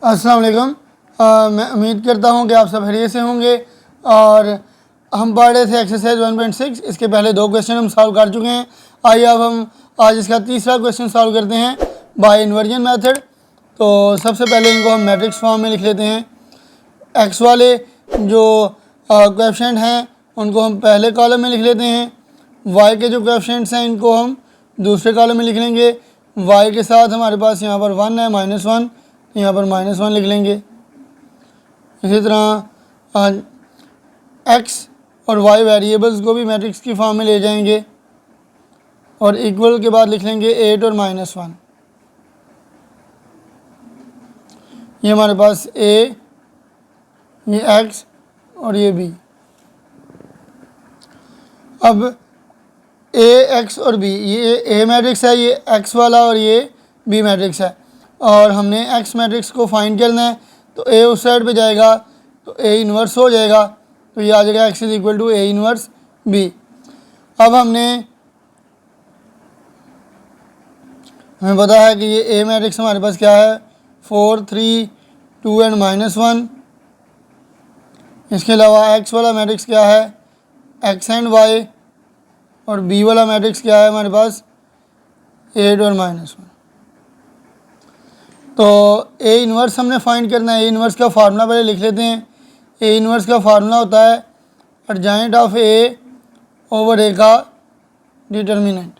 अस्सलाम वालेकुम। मैं उम्मीद करता हूँ कि आप सब खैरियत से होंगे। और हम पढ़ रहे थे एक्सरसाइज 1.6। इसके पहले 2 क्वेश्चन हम सॉल्व कर चुके हैं। आइए अब हम आज इसका तीसरा क्वेश्चन सॉल्व करते हैं बाय इन्वर्जन मेथड। तो सबसे पहले इनको हम मैट्रिक्स फॉर्म में लिख लेते हैं। एक्स वाले जो कोएफिशिएंट हैं उनको हम पहले कॉलम में लिख लेते हैं। वाई के जो कोएफिशिएंट्स हैं इनको हम दूसरे कॉलम में लिख लेंगे। वाई के साथ हमारे पास यहाँ पर 1 है, -1, यहाँ पर -1 लिख लेंगे। इसी तरह एक्स और वाई वेरिएबल्स को भी मैट्रिक्स की फॉर्म में ले जाएंगे और इक्वल के बाद लिख लेंगे 8 और -1। ये हमारे पास ए, ये एक्स और ये बी। अब ए, एक्स और बी, ये ए मैट्रिक्स है, ये एक्स वाला, और ये बी मैट्रिक्स है। और हमने एक्स मैट्रिक्स को फाइंड करना है, तो ए उस साइड पे जाएगा तो ए इन्वर्स हो जाएगा, तो ये आ जाएगा X is equal to A inverse B. अब हमें पता है कि ये ए मैट्रिक्स हमारे पास क्या है, 4, 3, 2 एंड -1। इसके अलावा एक्स वाला मैट्रिक्स क्या है, एक्स एंड वाई, और बी वाला मैट्रिक्स क्या है हमारे पास, 8 और -1। तो ए इन्वर्स हमने फाइंड करना है। ए इन्वर्स का फार्मूला पहले लिख लेते हैं। ए इन्वर्स का फार्मूला होता है एडजॉइंट ऑफ ए ओवर ए का डिटर्मिनेंट।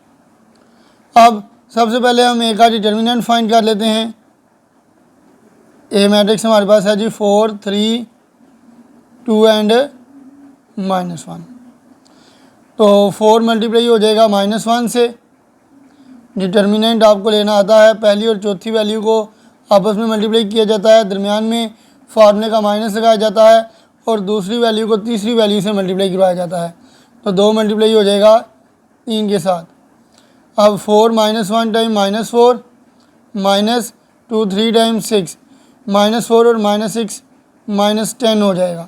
अब सबसे पहले हम ए का डिटर्मिनेंट फाइंड कर लेते हैं। ए मैट्रिक्स हमारे पास है जी 4, 3, 2 एंड -1। तो 4 मल्टीप्लाई हो जाएगा -1 से। डिटर्मिनेंट आपको लेना आता है, पहली और चौथी वैल्यू को आपस में मल्टीप्लाई किया जाता है, दरमियान में फार्मूले का माइनस लगाया जाता है और दूसरी वैल्यू को तीसरी वैल्यू से मल्टीप्लाई करवाया जाता है। तो 2 मल्टीप्लाई हो जाएगा 3 के साथ। अब 4 -1 टाइम -4 -2 3 टाइम 6 -4 और -6 -10 हो जाएगा।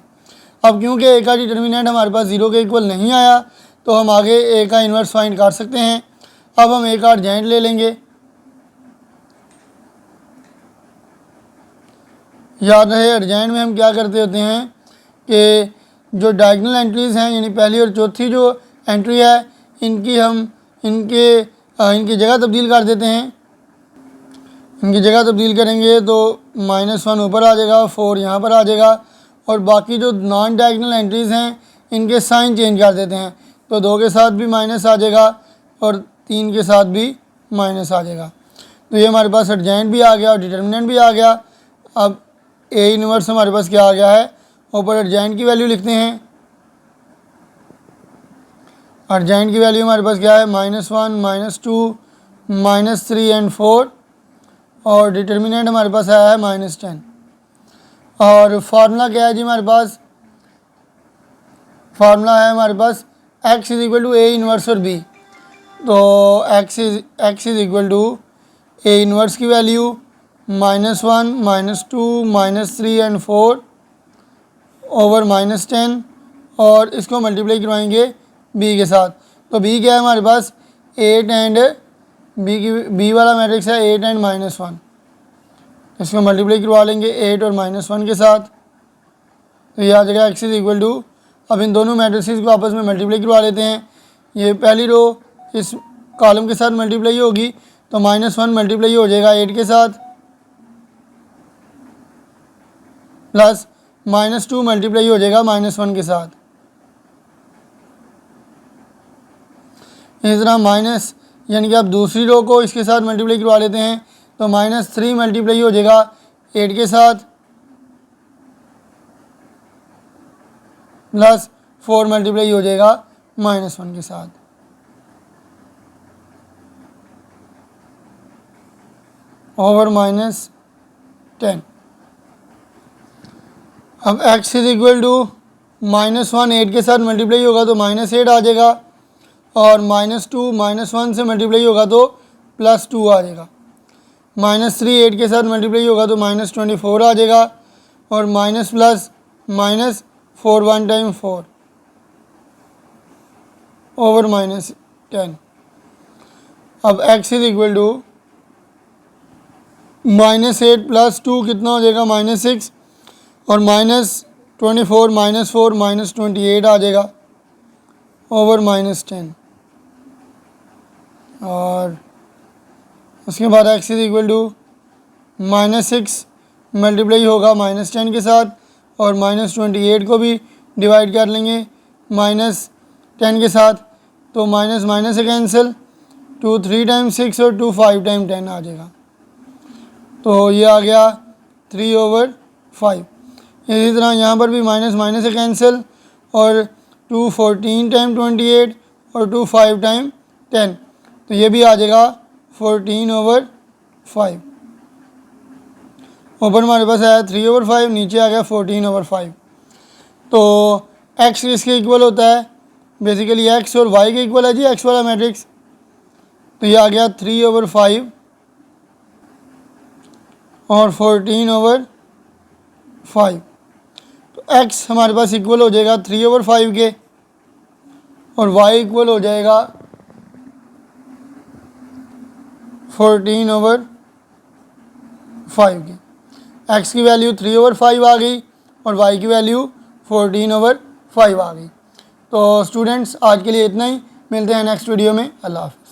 अब क्योंकि ए का डिटर्मिनेंट हमारे पास 0 के इक्वल नहीं आया तो हम आगे ए का इन्वर्स फाइंड कर सकते हैं। अब हम ए का अर्जेंट ले लेंगे। याद रहे अर्जेंट में हम क्या करते होते हैं कि जो डायगोनल एंट्रीज़ हैं, यानी पहली और चौथी जो एंट्री है, इनकी जगह तब्दील कर देते हैं। इनकी जगह तब्दील करेंगे तो -1 ऊपर आ जाएगा, 4 यहाँ पर आ जाएगा, और बाकी जो नॉन डायगोनल एंट्रीज़ हैं इनके साइन चेंज कर देते हैं। तो 2 के साथ भी माइनस आ जाएगा और 3 के साथ भी माइनस आ जाएगा। तो ये हमारे पास अर्जेंट भी आ गया और डिटर्मिनेंट भी आ गया। अब ए इन्वर्स हमारे पास क्या आ गया है, ऊपर अर्जेंट की वैल्यू लिखते हैं। अर्जेंट की वैल्यू हमारे पास क्या है, -1, -2, -3 एंड 4, और डिटर्मिनेंट हमारे पास आया है -10। और फार्मूला क्या है जी हमारे पास, फार्मूला है हमारे पास X is equal to A inverse और बी। तो X is equal to A inverse की वैल्यू -1, -2, -3 एंड 4 ओवर -10, और इसको मल्टीप्लाई करवाएंगे बी के साथ। तो बी क्या है हमारे पास, 8 एंड बी वाला मैट्रिक्स है 8 एंड -1। इसको मल्टीप्लाई करवा लेंगे 8 और -1 के साथ। तो ये आ जाएगा एक्स इज इक्वल टू, अब इन दोनों मैट्रिक्स को आपस में मल्टीप्लाई करवा लेते हैं। ये पहली रो इस कॉलम के साथ मल्टीप्लाई होगी तो -1 मल्टीप्लाई हो जाएगा 8 के साथ, प्लस -2 मल्टीप्लाई हो जाएगा -1 के साथ। इस तरह माइनस, यानी कि आप दूसरी रो को इसके साथ मल्टीप्लाई करवा लेते हैं तो -3 मल्टीप्लाई हो जाएगा 8 के साथ, प्लस 4 मल्टीप्लाई हो जाएगा -1 के साथ। ओवर -10। अब x इज इक्वल टू -1 8 के साथ मल्टीप्लाई होगा तो -8 आ जाएगा, और -2 -1 से मल्टीप्लाई होगा तो +2 आ जाएगा। -3 8 के साथ मल्टीप्लाई होगा तो -24 आ जाएगा, और माइनस प्लस -4 1 टाइम 4 ओवर -10। अब x इज इक्वल टू -8 + 2 कितना हो जाएगा -6 और -24 -4 -28 आ जाएगा ओवर -10 और उसके बाद x is equal to -6 multiply होगा -10 के साथ और -28 को भी डिवाइड कर लेंगे -10 के साथ तो माइनस माइनस से कैंसिल 2 3 टाइम्स 6 और 2 5 टाइम 10 आ जाएगा। तो ये आ गया 3/5। इसी तरह यहाँ पर भी माइनस माइनस से कैंसिल और 2 14 टाइम 28 और 2 5 टाइम 10 तो ये भी आ जाएगा 14/5। ऊपर हमारे पास आया 3/5, नीचे आ गया 14/5। तो x किसके इक्वल होता है, बेसिकली x और y के इक्वल है जी x वाला मैट्रिक्स। तो ये आ गया 3/5 और 14/5। तो x हमारे पास इक्वल हो जाएगा 3/5 के और y इक्वल हो जाएगा 14/5 के। x की वैल्यू 3/5 आ गई और y की वैल्यू 14/5 आ गई। तो स्टूडेंट्स आज के लिए इतना ही, मिलते हैं नेक्स्ट वीडियो में। अल्लाह हाफ़िज़।